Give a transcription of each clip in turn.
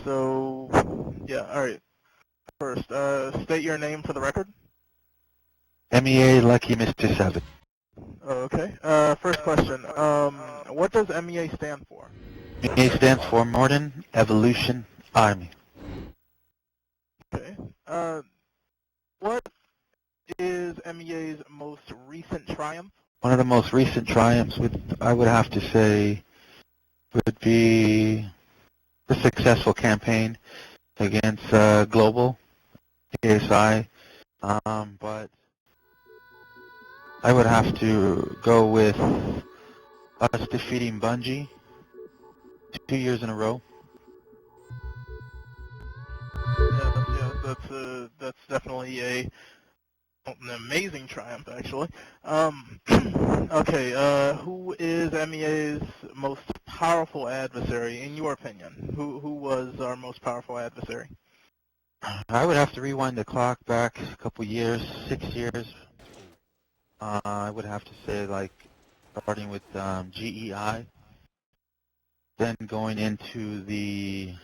So, yeah, all right. First, state your name for the record. MEA Lucky Mr. 7. Okay. First question. What does MEA stand for? MEA stands for Modern Evolution Army. Okay. What is MEA's most recent triumph? One of the most recent triumphs, I would have to say, would be the successful campaign against Global, ASI, but I would have to go with us defeating Bungie 2 years in a row. Yes, that's definitely an amazing triumph, actually. Okay, who is MEA's most powerful adversary, in your opinion? Who was our most powerful adversary? I would have to rewind the clock back a couple years, 6 years. I would have to say, like, starting with GEI, then going into the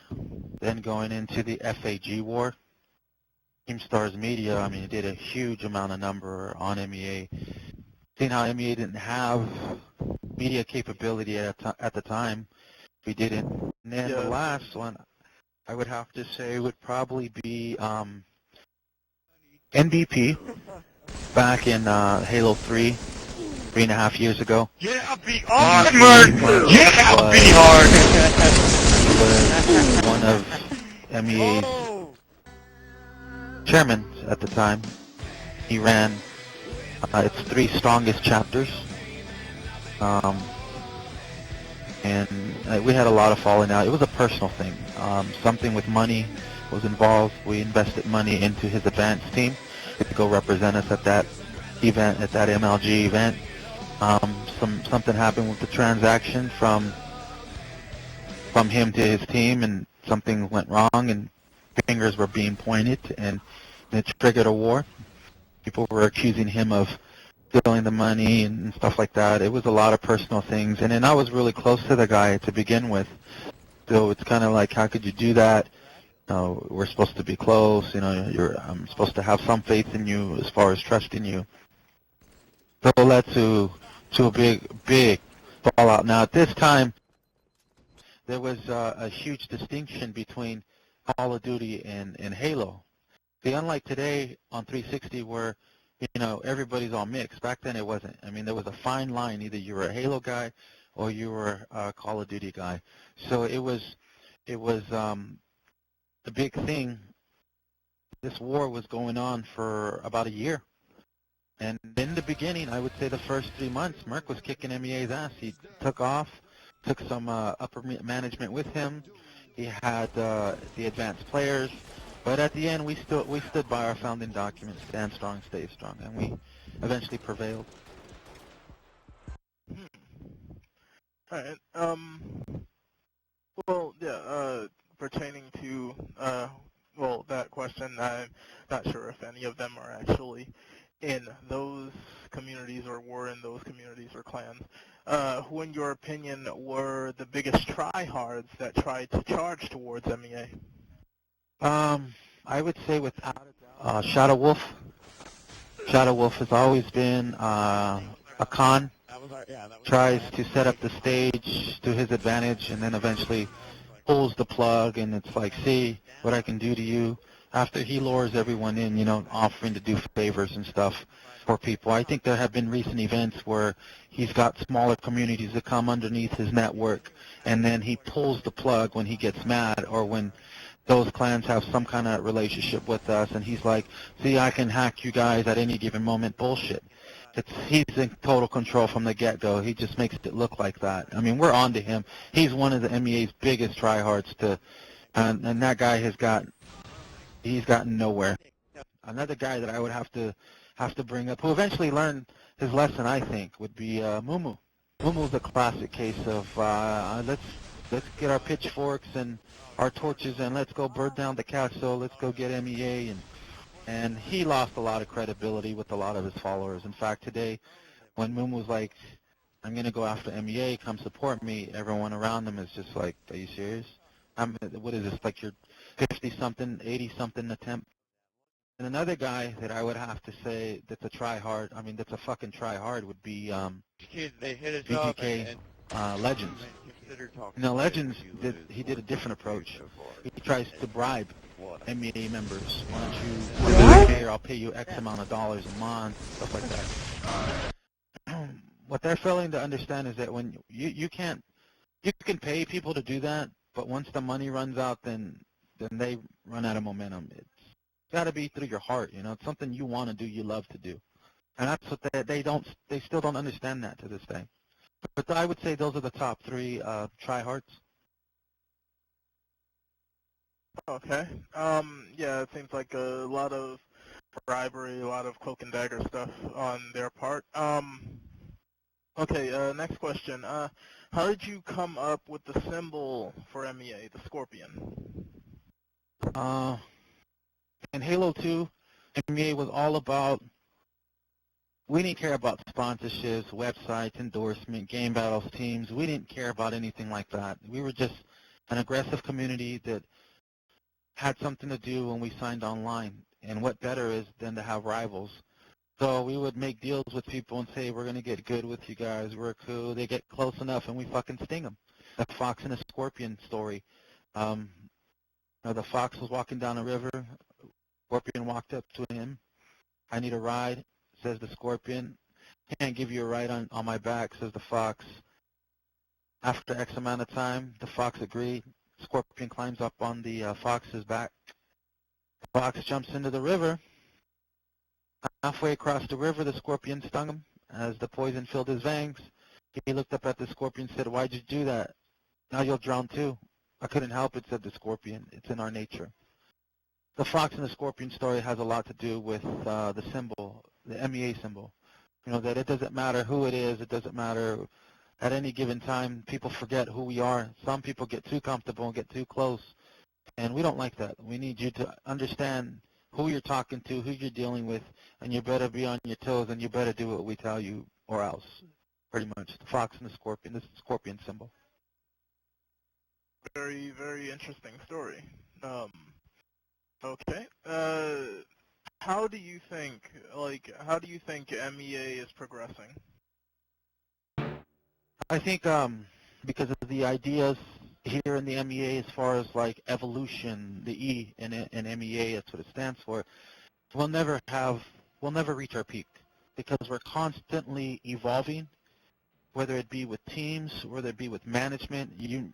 FAG war. Team Stars Media, I mean, it did a huge amount of number on MEA. Seeing how MEA didn't have media capability at the time, we didn't. And then the last one, I would have to say, would probably be NBP back in Halo 3, 3.5 years ago. Yeah, be hard, man! Yeah, be hard! Was one of MEA's chairman at the time. He ran its 3 strongest chapters. And we had a lot of falling out. It was a personal thing. Something with money was involved. We invested money into his advanced team to go represent us at that event, at that MLG event. Something happened with the transaction from him to his team, and something went wrong, and fingers were being pointed, and it triggered a war. People were accusing him of stealing the money and stuff like that. It was a lot of personal things, and then I was really close to the guy to begin with. So it's kind of like, how could you do that? We're supposed to be close. I'm supposed to have some faith in you as far as trusting you. So it led to a big fallout. Now at this time, there was a huge distinction between Call of Duty and Halo. See, unlike today on 360 where, everybody's all mixed. Back then it wasn't. I mean, there was a fine line. Either you were a Halo guy or you were a Call of Duty guy. So it was a big thing. This war was going on for about a year. And in the beginning, I would say the first 3 months, Merc was kicking MEA's ass. He took off, took some upper management with him. He had the advanced players. But at the end, we stood by our founding document, stand strong, stay strong, and we eventually prevailed. All right. Well, yeah. Pertaining to that question, I'm not sure if any of them are actually in those communities or were in those communities or clans. Who, in your opinion, were the biggest tryhards that tried to charge towards MEA? I would say without a doubt, Shadow Wolf. Shadow Wolf has always been a con. Tries to set up the stage to his advantage, and then eventually pulls the plug, and it's like, see what I can do to you. After he lures everyone in, offering to do favors and stuff for people. I think there have been recent events where he's got smaller communities that come underneath his network, and then he pulls the plug when he gets mad, or when those clans have some kind of relationship with us, and he's like, see, I can hack you guys at any given moment. Bullshit. He's in total control from the get-go. He just makes it look like that. I mean, we're on to him. He's one of the MEA's biggest tryhards and that guy he's gotten nowhere. Another guy that I would have to bring up, who eventually learned his lesson, I think, would be Mumu. Mumu's a classic case of let's get our pitchforks and our torches and let's go burn down the castle. Let's go get MEA, and he lost a lot of credibility with a lot of his followers. In fact, today, when Mumu's like, I'm going to go after MEA, come support me, everyone around him is just like, are you serious? What is this, like your 50-something, 80-something attempt? And another guy that I would have to say that's a try-hard, that's a fucking try-hard would be They hit us up BGK Legends. consider talking. Legends, he did a different approach. He tries to bribe MEA members. Why don't you pay, or I'll pay you X amount of dollars a month, stuff like that. What they're failing to understand is that when you can pay people to do that, but once the money runs out, then they run out of momentum. It's got to be through your heart, It's something you want to do, you love to do, and that's what they still don't understand that to this day. But I would say those are the top three try-hards. Okay. Yeah, it seems like a lot of bribery, a lot of cloak and dagger stuff on their part. Okay, next question. How did you come up with the symbol for MEA, the scorpion? In Halo 2, MEA was all about, we didn't care about sponsorships, websites, endorsement, game battles, teams. We didn't care about anything like that. We were just an aggressive community that had something to do when we signed online. And what better is than to have rivals? So we would make deals with people and say, we're going to get good with you guys. We're cool. They get close enough, and we fucking sting them. The fox and the scorpion story. The fox was walking down the river. Scorpion walked up to him. I need a ride, says the scorpion. Can't give you a ride on my back, says the fox. After X amount of time, the fox agreed. Scorpion climbs up on the fox's back. The fox jumps into the river. Halfway across the river, the scorpion stung him. As the poison filled his veins, he looked up at the scorpion and said, "Why'd you do that? Now you'll drown too." "I couldn't help it," said the scorpion. "It's in our nature." The fox and the scorpion story has a lot to do with the symbol, the MEA symbol. That it doesn't matter who it is, it doesn't matter at any given time. People forget who we are. Some people get too comfortable and get too close, and we don't like that. We need you to understand who you're talking to, who you're dealing with, and you better be on your toes, and you better do what we tell you, or else. Pretty much, the fox and the scorpion, this is the scorpion symbol. Very, very interesting story. Okay. How do you think MEA is progressing? I think because of the ideas here in the MEA as far as like evolution, the E in MEA, that's what it stands for, we'll never reach our peak because we're constantly evolving, whether it be with teams, whether it be with management. You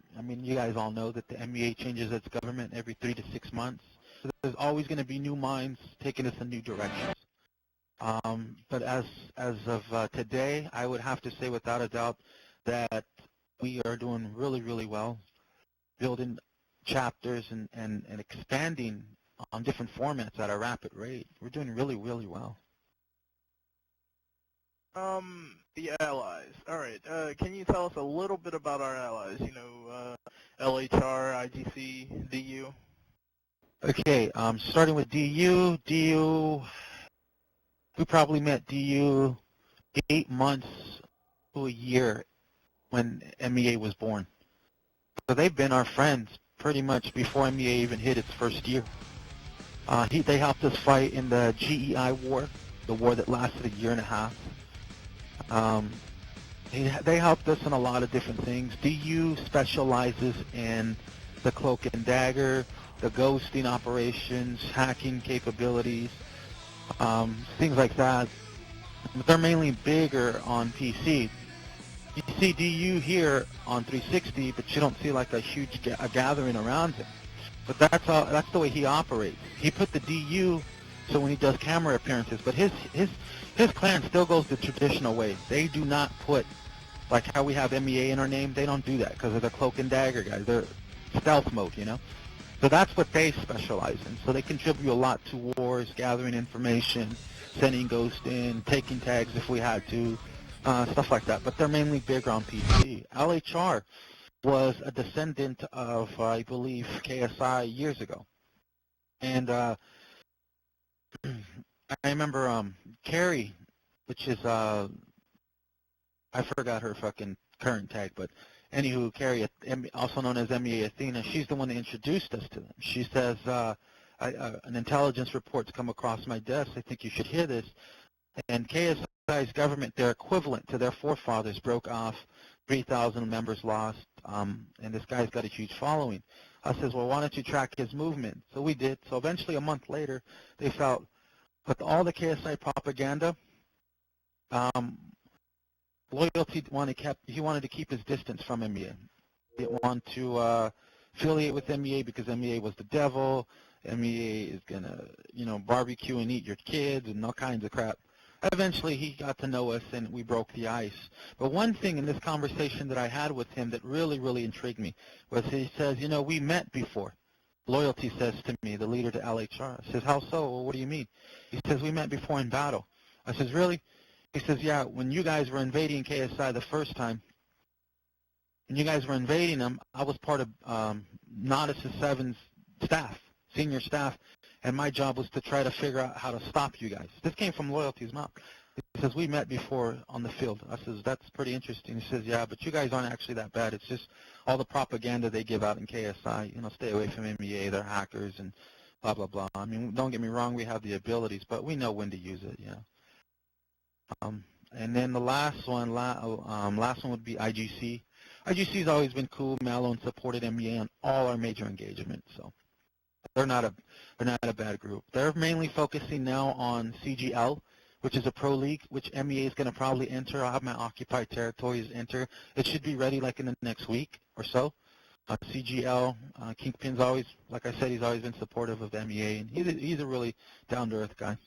guys all know that the MEA changes its government every 3 to 6 months. So there's always going to be new minds taking us in new directions. But as of today, I would have to say without a doubt that we are doing really, really well, building chapters and expanding on different formats at a rapid rate. We're doing really, really well. The allies. All right. Can you tell us a little bit about our allies? LHR, IGC, DU. Okay. Starting with DU. We probably met DU 8 months to a year when MEA was born. So they've been our friends pretty much before MEA even hit its first year. They helped us fight in the GEI war, the war that lasted a year and a half. They helped us in a lot of different things. DU specializes in the cloak and dagger, the ghosting operations, hacking capabilities, things like that. But they're mainly bigger on PC. You see DU here on 360, but you don't see like a huge gathering around him. But that's the way he operates. He put the DU so when he does camera appearances, but his clan still goes the traditional way. They do not put, like how we have MEA in our name, they don't do that because they're the cloak and dagger guys. They're stealth mode, So that's what they specialize in. So they contribute a lot to wars, gathering information, sending ghosts in, taking tags if we had to, stuff like that. But they're mainly bigger on PC. LHR was a descendant of, I believe, KSI years ago. And I remember Carrie, which is, I forgot her fucking current tag, but Anywho, Carrie, also known as MEA Athena, she's the one that introduced us to them. She says, an intelligence report's come across my desk. I think you should hear this. And KSI's government, their equivalent to their forefathers, broke off, 3,000 members lost, and this guy's got a huge following. I says, well, why don't you track his movement? So we did. So eventually, a month later, they felt with all the KSI propaganda, Loyalty wanted to keep his distance from MEA. He didn't want to affiliate with MEA because MEA was the devil. MEA is gonna, barbecue and eat your kids and all kinds of crap. Eventually, he got to know us and we broke the ice. But one thing in this conversation that I had with him that really, really intrigued me was he says, we met before. Loyalty says to me, the leader to LHR. I says, how so? Well, what do you mean? He says, we met before in battle. I says, really? He says, yeah, when you guys were invading KSI the first time, when you guys were invading them, I was part of Nodus 7's staff, senior staff, and my job was to try to figure out how to stop you guys. This came from Loyalty's mouth. He says, we met before on the field. I says, that's pretty interesting. He says, yeah, but you guys aren't actually that bad. It's just all the propaganda they give out in KSI. Stay away from MEA. They're hackers and blah, blah, blah. I mean, don't get me wrong. We have the abilities, but we know when to use it, And then the last one would be IGC. IGC's always been cool, mellow, and supported MEA on all our major engagements. So they're not a bad group. They're mainly focusing now on CGL, which is a pro league, which MEA is going to probably enter. I'll have my occupied territories enter. It should be ready like in the next week or so. CGL, Kingpin's always, like I said, he's always been supportive of MEA, and he's a really down-to-earth guy.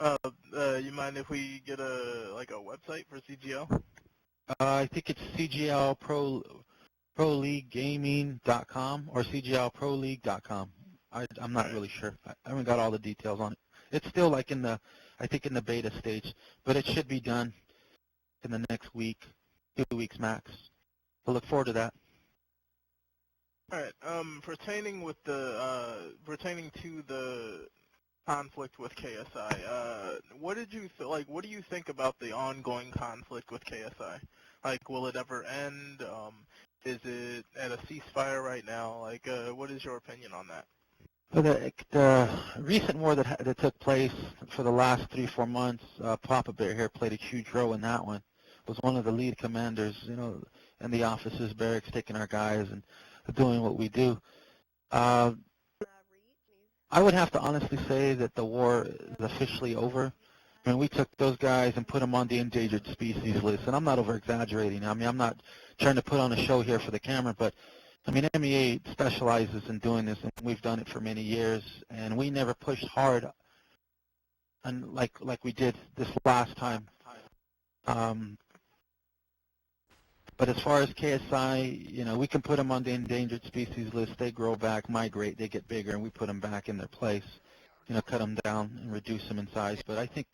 You mind if we get a website for CGL? I think it's CGLProLeagueGaming.com or CGLProLeague.com. I'm not really sure. I haven't got all the details on it. It's still I think in the beta stage, but it should be done in the next week, 2 weeks max. So look forward to that. All right. Pertaining to the conflict with KSI, what do you think about the ongoing conflict with KSI? Will it ever end? Is it at a ceasefire right now? What is your opinion on that? The recent war that took place for the last 3-4 months, Papa Bear here played a huge role in that one. Was one of the lead commanders, in the offices, barracks, taking our guys and doing what we do. I would have to honestly say that the war is officially over. I mean, we took those guys and put them on the endangered species list, and I'm not over-exaggerating. I mean, I'm not trying to put on a show here for the camera, but, I mean, MEA specializes in doing this, and we've done it for many years, and we never pushed hard like we did this last time. But as far as KSI, we can put them on the endangered species list. They grow back, migrate, they get bigger, and we put them back in their place, cut them down and reduce them in size. But I think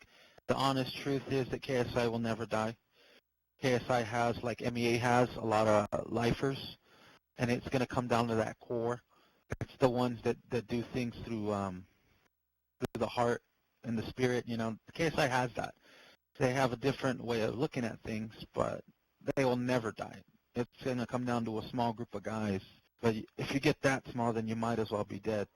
the honest truth is that KSI will never die. KSI has, like MEA has, a lot of lifers, and it's going to come down to that core. It's the ones that do things through the heart and the spirit. KSI has that. They have a different way of looking at things, but they will never die. It's going to come down to a small group of guys. But if you get that small, then you might as well be dead.